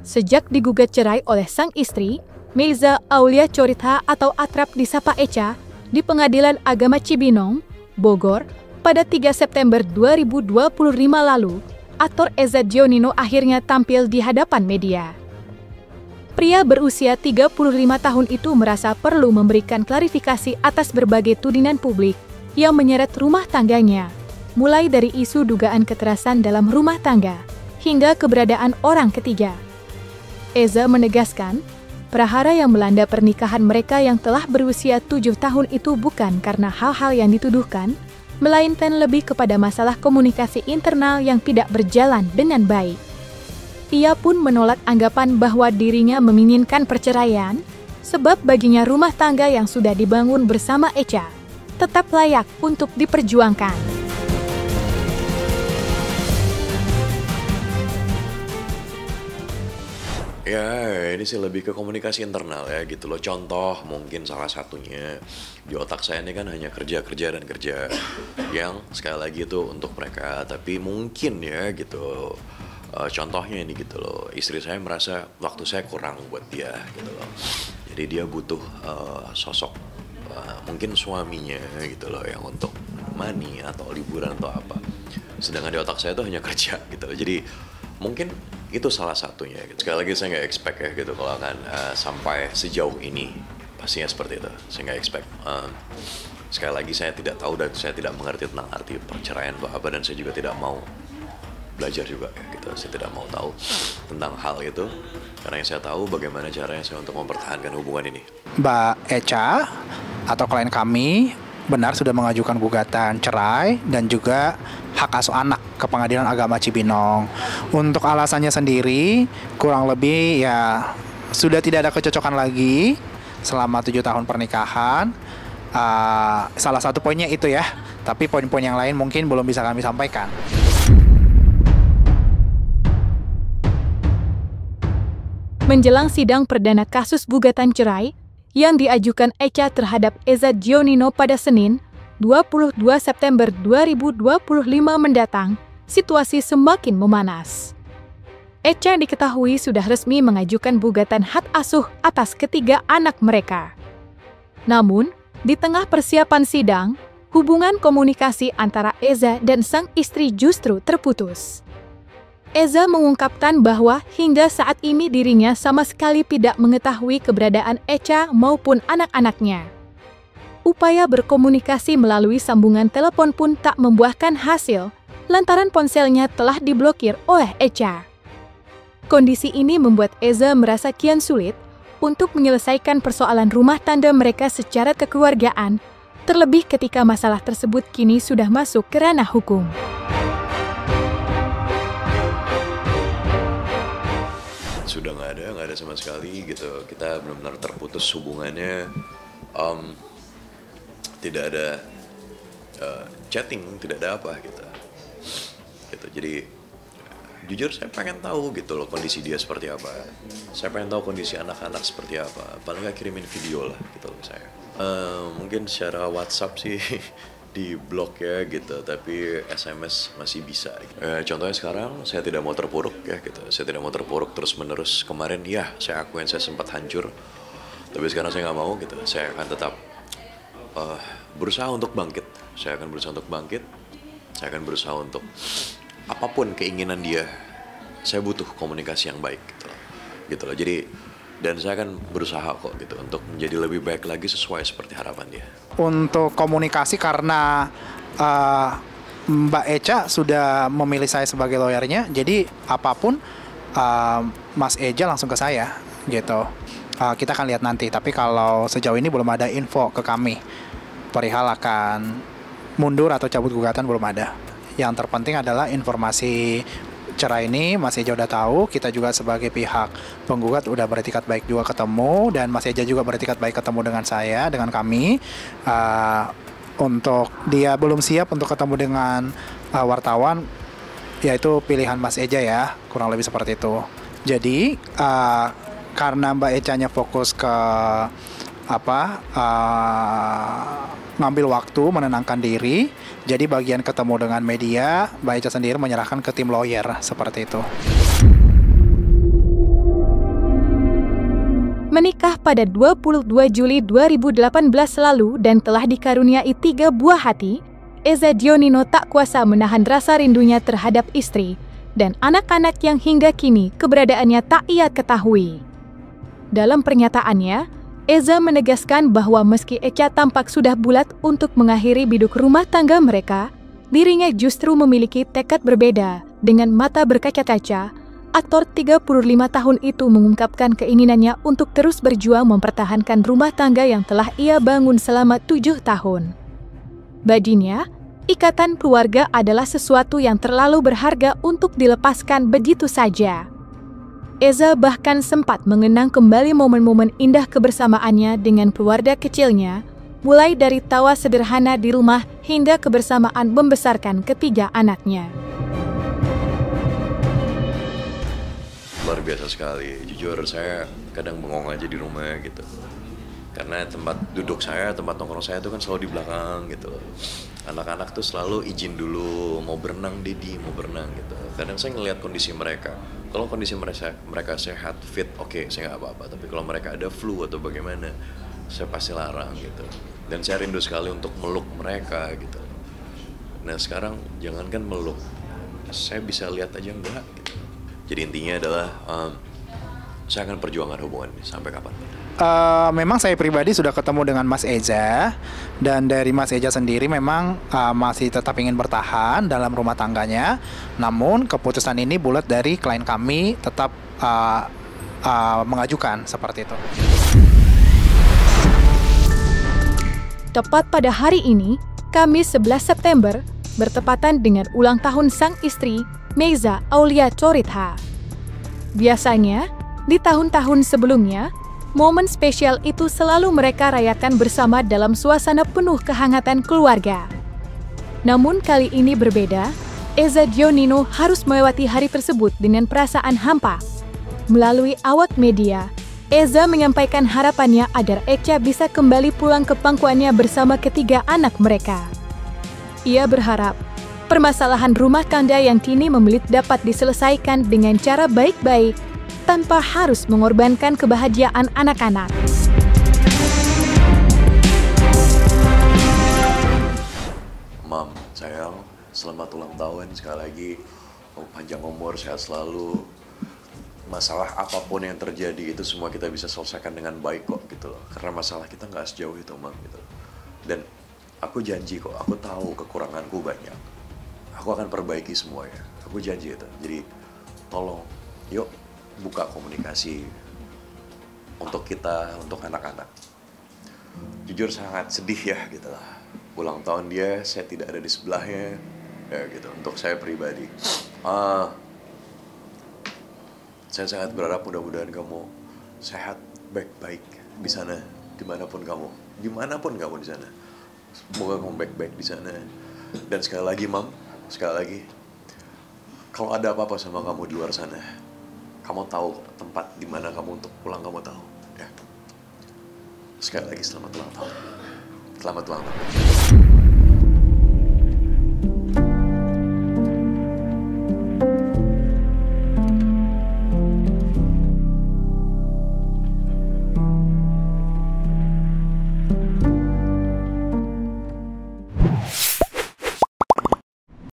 Sejak digugat cerai oleh sang istri, Meiza Aulia Choritha atau akrab disapa Echa, di Pengadilan Agama Cibinong, Bogor, pada 3 September 2025 lalu, aktor Eza Gionino akhirnya tampil di hadapan media. Pria berusia 35 tahun itu merasa perlu memberikan klarifikasi atas berbagai tudingan publik yang menyeret rumah tangganya, mulai dari isu dugaan kekerasan dalam rumah tangga, hingga keberadaan orang ketiga. Eza menegaskan, prahara yang melanda pernikahan mereka yang telah berusia 7 tahun itu bukan karena hal-hal yang dituduhkan, melainkan lebih kepada masalah komunikasi internal yang tidak berjalan dengan baik. Ia pun menolak anggapan bahwa dirinya menginginkan perceraian, sebab baginya rumah tangga yang sudah dibangun bersama Echa tetap layak untuk diperjuangkan. Ya, ini sih lebih ke komunikasi internal ya gitu loh. Contoh mungkin salah satunya di otak saya ini kan hanya kerja dan kerja yang sekali lagi itu untuk mereka. Tapi mungkin ya gitu, contohnya ini gitu loh, istri saya merasa waktu saya kurang buat dia gitu loh. Jadi dia butuh sosok mungkin suaminya gitu loh yang untuk money atau liburan atau apa. Sedangkan di otak saya itu hanya kerja gitu loh. Jadi mungkin itu salah satunya gitu. Sekali lagi saya nggak expect ya gitu kalau akan sampai sejauh ini, pastinya seperti itu. Saya nggak expect. Sekali lagi saya tidak tahu dan saya tidak mengerti tentang arti perceraian atau apa, dan saya juga tidak mau belajar juga ya gitu. Saya tidak mau tahu tentang hal itu karena yang saya tahu bagaimana caranya saya untuk mempertahankan hubungan ini. Mbak Echa atau klien kami benar sudah mengajukan gugatan cerai dan juga hak asuh anak ke Pengadilan Agama Cibinong. Untuk alasannya sendiri, kurang lebih ya sudah tidak ada kecocokan lagi selama 7 tahun pernikahan. Salah satu poinnya itu ya, tapi poin-poin yang lain mungkin belum bisa kami sampaikan. Menjelang sidang perdana kasus gugatan cerai yang diajukan Echa terhadap Eza Gionino pada Senin, 22 September 2025 mendatang, situasi semakin memanas. Echa diketahui sudah resmi mengajukan gugatan hak asuh atas ketiga anak mereka. Namun, di tengah persiapan sidang, hubungan komunikasi antara Eza dan sang istri justru terputus. Eza mengungkapkan bahwa hingga saat ini dirinya sama sekali tidak mengetahui keberadaan Echa maupun anak-anaknya. Upaya berkomunikasi melalui sambungan telepon pun tak membuahkan hasil, lantaran ponselnya telah diblokir oleh Echa. Kondisi ini membuat Eza merasa kian sulit untuk menyelesaikan persoalan rumah tangga mereka secara kekeluargaan, terlebih ketika masalah tersebut kini sudah masuk ke ranah hukum. Sudah nggak ada sama sekali gitu. Kita benar-benar terputus hubungannya. Tidak ada chatting, tidak ada apa gitu. Jadi jujur saya pengen tahu gitu loh kondisi dia seperti apa. Saya pengen tahu kondisi anak-anak seperti apa. Paling nggak kirimin video lah gitu loh saya. Mungkin secara WhatsApp sih di blok ya gitu, tapi SMS masih bisa. Contohnya sekarang saya tidak mau terpuruk ya gitu. Saya tidak mau terpuruk terus menerus. Kemarin ya saya akuin saya sempat hancur, tapi sekarang saya nggak mau gitu. Saya akan tetap berusaha untuk bangkit. Saya akan berusaha untuk bangkit. Saya akan berusaha untuk apapun keinginan dia. Saya butuh komunikasi yang baik gitu loh. Jadi dan saya akan berusaha kok gitu untuk menjadi lebih baik lagi sesuai seperti harapan dia. Untuk komunikasi karena Mbak Echa sudah memilih saya sebagai lawyernya, jadi apapun Mas Eja langsung ke saya gitu. Kita akan lihat nanti, tapi kalau sejauh ini belum ada info ke kami perihal akan mundur atau cabut gugatan, belum ada. Yang terpenting adalah informasi cerai ini Mas Eja udah tahu, kita juga sebagai pihak penggugat udah beretikat baik juga ketemu, dan Mas Eja juga beretikat baik ketemu dengan saya, dengan kami. Untuk dia belum siap untuk ketemu dengan wartawan, yaitu pilihan Mas Eja ya, kurang lebih seperti itu. Jadi karena Mbak Echanya fokus ke ngambil waktu menenangkan diri. Jadi bagian ketemu dengan media, Mbak Eca sendiri menyerahkan ke tim lawyer seperti itu. Menikah pada 22 Juli 2018 lalu dan telah dikaruniai 3 buah hati, Eza Gionino tak kuasa menahan rasa rindunya terhadap istri dan anak-anak yang hingga kini keberadaannya tak ia ketahui. Dalam pernyataannya, Eza menegaskan bahwa meski Eca tampak sudah bulat untuk mengakhiri biduk rumah tangga mereka, dirinya justru memiliki tekad berbeda. Dengan mata berkaca-kaca, aktor 35 tahun itu mengungkapkan keinginannya untuk terus berjuang mempertahankan rumah tangga yang telah ia bangun selama 7 tahun. Baginya, ikatan keluarga adalah sesuatu yang terlalu berharga untuk dilepaskan begitu saja. Eza bahkan sempat mengenang kembali momen-momen indah kebersamaannya dengan keluarga kecilnya, mulai dari tawa sederhana di rumah hingga kebersamaan membesarkan ketiga anaknya. Luar biasa sekali, jujur saya kadang bengong aja di rumah gitu. Karena tempat duduk saya, tempat nongkrong saya itu kan selalu di belakang gitu. Anak-anak tuh selalu izin dulu, mau berenang Dedi, mau berenang gitu. Kadang saya ngelihat kondisi mereka. Kalau kondisi mereka sehat, fit, oke, saya nggak apa-apa. Tapi kalau mereka ada flu atau bagaimana, saya pasti larang gitu. Dan saya rindu sekali untuk meluk mereka gitu. Nah sekarang jangankan meluk, saya bisa lihat aja enggak gitu. Jadi intinya adalah saya akan perjuangkan hubungan ini sampai kapan. Memang saya pribadi sudah ketemu dengan Mas Eza, dan dari Mas Eza sendiri memang masih tetap ingin bertahan dalam rumah tangganya. Namun keputusan ini bulat dari klien kami tetap mengajukan seperti itu. Tepat pada hari ini, Kamis 11 September, bertepatan dengan ulang tahun sang istri, Meiza Aulia Coritha. Biasanya, di tahun-tahun sebelumnya, momen spesial itu selalu mereka rayakan bersama dalam suasana penuh kehangatan keluarga. Namun kali ini berbeda, Eza Gionino harus melewati hari tersebut dengan perasaan hampa. Melalui awak media, Eza menyampaikan harapannya agar Eca bisa kembali pulang ke pangkuannya bersama ketiga anak mereka. Ia berharap permasalahan rumah tangga yang kini membelit dapat diselesaikan dengan cara baik-baik tanpa harus mengorbankan kebahagiaan anak-anak. Mam, sayang, selamat ulang tahun sekali lagi. Panjang umur, sehat selalu. Masalah apapun yang terjadi itu semua kita bisa selesaikan dengan baik kok gitu loh. Karena masalah kita nggak sejauh itu, Mam, gitu. Dan aku janji kok, aku tahu kekuranganku banyak. Aku akan perbaiki semuanya. Aku janji itu. Jadi tolong, yuk buka komunikasi untuk kita, untuk anak-anak. Jujur sangat sedih ya gitu lah. Ulang tahun dia, saya tidak ada di sebelahnya. Ya gitu, untuk saya pribadi. Saya sangat berharap mudah-mudahan kamu sehat, baik-baik di sana, dimanapun kamu di sana. Semoga kamu baik-baik di sana. Dan sekali lagi, Mam, sekali lagi, kalau ada apa-apa sama kamu di luar sana, kamu tahu tempat di mana kamu untuk pulang, kamu tahu. Ya. Sekali lagi selamat ulang tahun. Selamat ulang tahun.